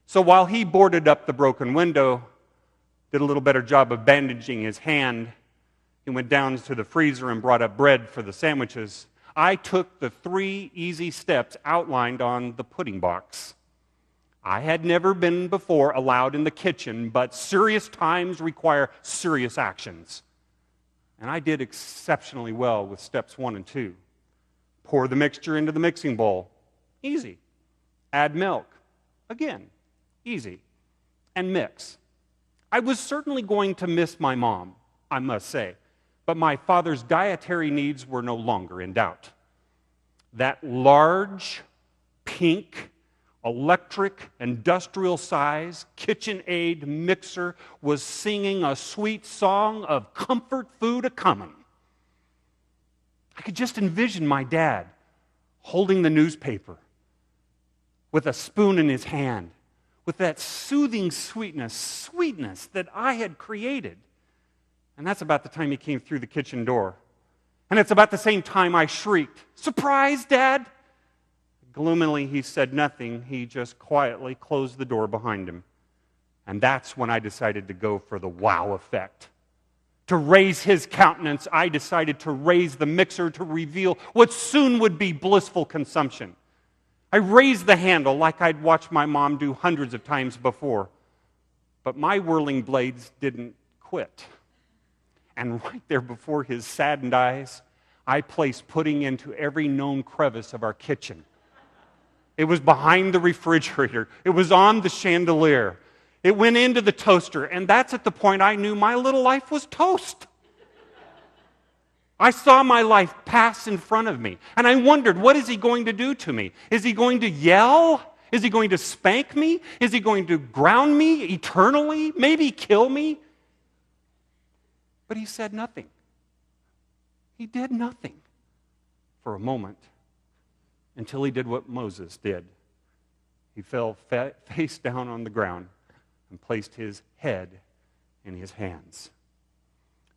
So while he boarded up the broken window, did a little better job of bandaging his hand, he went down to the freezer and brought up bread for the sandwiches. I took the 3 easy steps outlined on the pudding box. I had never been before allowed in the kitchen, but serious times require serious actions. And I did exceptionally well with steps 1 and 2. Pour the mixture into the mixing bowl. Easy. Add milk. Again, easy. And mix. I was certainly going to miss my mom, I must say, but my father's dietary needs were no longer in doubt. That large, pink, electric, industrial-size KitchenAid mixer was singing a sweet song of comfort food a-comin'. I could just envision my dad holding the newspaper with a spoon in his hand, with that soothing sweetness that I had created. And that's about the time he came through the kitchen door. And it's about the same time I shrieked, "Surprise, Dad!" Gloomily, he said nothing. He just quietly closed the door behind him. And that's when I decided to go for the wow effect. To raise his countenance, I decided to raise the mixer to reveal what soon would be blissful consumption. I raised the handle like I'd watched my mom do hundreds of times before. But my whirling blades didn't quit. And right there before his saddened eyes, I placed pudding into every known crevice of our kitchen. It was behind the refrigerator. It was on the chandelier. It went into the toaster. And that's at the point I knew my little life was toast. I saw my life pass in front of me. And I wondered, what is he going to do to me? Is he going to yell? Is he going to spank me? Is he going to ground me eternally? Maybe kill me? But he said nothing. He did nothing for a moment until he did what Moses did. He fell face down on the ground and placed his head in his hands.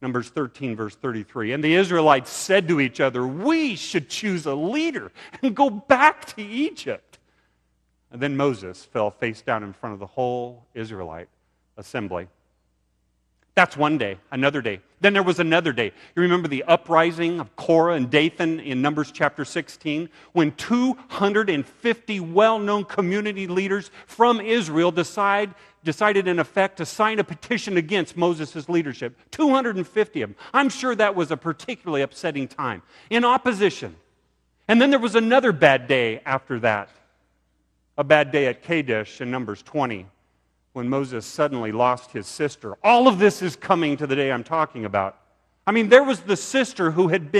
Numbers 13, verse 33. And the Israelites said to each other, "We should choose a leader and go back to Egypt." And then Moses fell face down in front of the whole Israelite assembly. That's one day, another day. Then there was another day. You remember the uprising of Korah and Dathan in Numbers chapter 16, when 250 well-known community leaders from Israel decided in effect to sign a petition against Moses' leadership. 250 of them. I'm sure that was a particularly upsetting time. In opposition. And then there was another bad day after that. A bad day at Kadesh in Numbers 20. When Moses suddenly lost his sister. All of this is coming to the day I'm talking about. I mean, there was the sister who had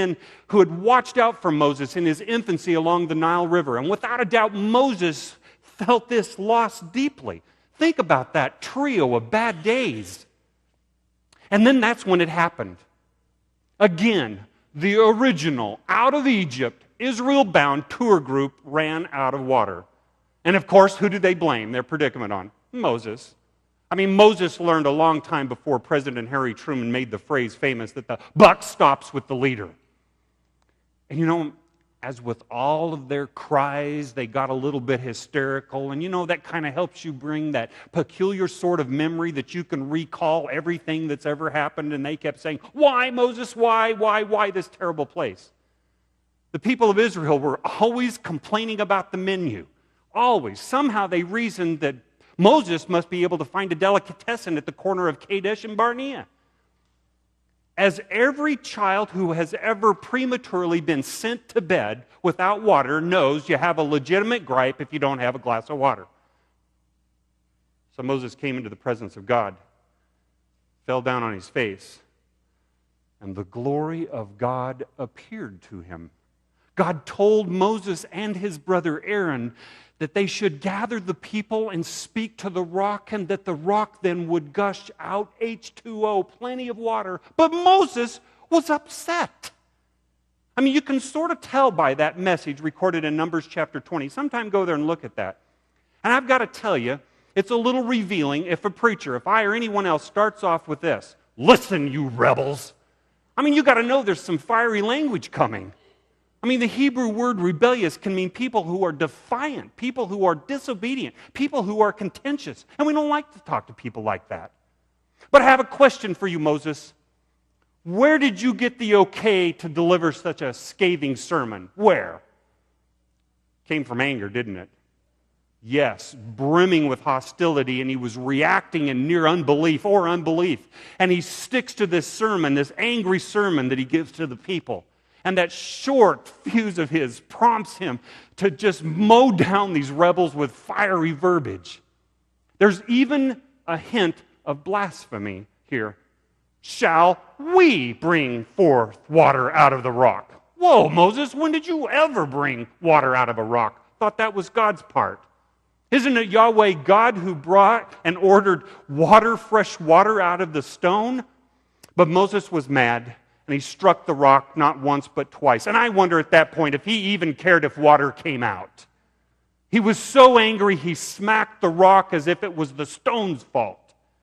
watched out for Moses in his infancy along the Nile River. And without a doubt, Moses felt this loss deeply. Think about that trio of bad days. And then that's when it happened. Again, the original, out of Egypt, Israel-bound tour group ran out of water. And of course, who did they blame their predicament on? Moses. I mean, Moses learned a long time before President Harry Truman made the phrase famous that the buck stops with the leader. And you know, as with all of their cries, they got a little bit hysterical. And you know, that kind of helps you bring that peculiar sort of memory that you can recall everything that's ever happened. And they kept saying, "Why, Moses? Why this terrible place?" The people of Israel were always complaining about the menu. Always. Somehow they reasoned that Moses must be able to find a delicatessen at the corner of Kadesh and Barnea. As every child who has ever prematurely been sent to bed without water knows, you have a legitimate gripe if you don't have a glass of water. So Moses came into the presence of God, fell down on his face, and the glory of God appeared to him. God told Moses and his brother Aaron that they should gather the people and speak to the rock, and that the rock then would gush out H2O, plenty of water. But Moses was upset. I mean, you can sort of tell by that message recorded in Numbers chapter 20. Sometime go there and look at that. And I've got to tell you, it's a little revealing if a preacher, if I or anyone else starts off with this, "Listen, you rebels." I mean, you got to know there's some fiery language coming. I mean, the Hebrew word rebellious can mean people who are defiant, people who are disobedient, people who are contentious. And we don't like to talk to people like that. But I have a question for you, Moses. Where did you get the okay to deliver such a scathing sermon? Where? Came from anger, didn't it? Yes, brimming with hostility, and he was reacting in near unbelief or unbelief. And he sticks to this sermon, this angry sermon that he gives to the people. And that short fuse of his prompts him to just mow down these rebels with fiery verbiage. There's even a hint of blasphemy here. Shall we bring forth water out of the rock? Whoa, Moses, when did you ever bring water out of a rock? Thought that was God's part. Isn't it Yahweh God who brought and ordered water, fresh water out of the stone? But Moses was mad, and he struck the rock not once but twice. And I wonder at that point if he even cared if water came out. He was so angry he smacked the rock as if it was the stone's fault.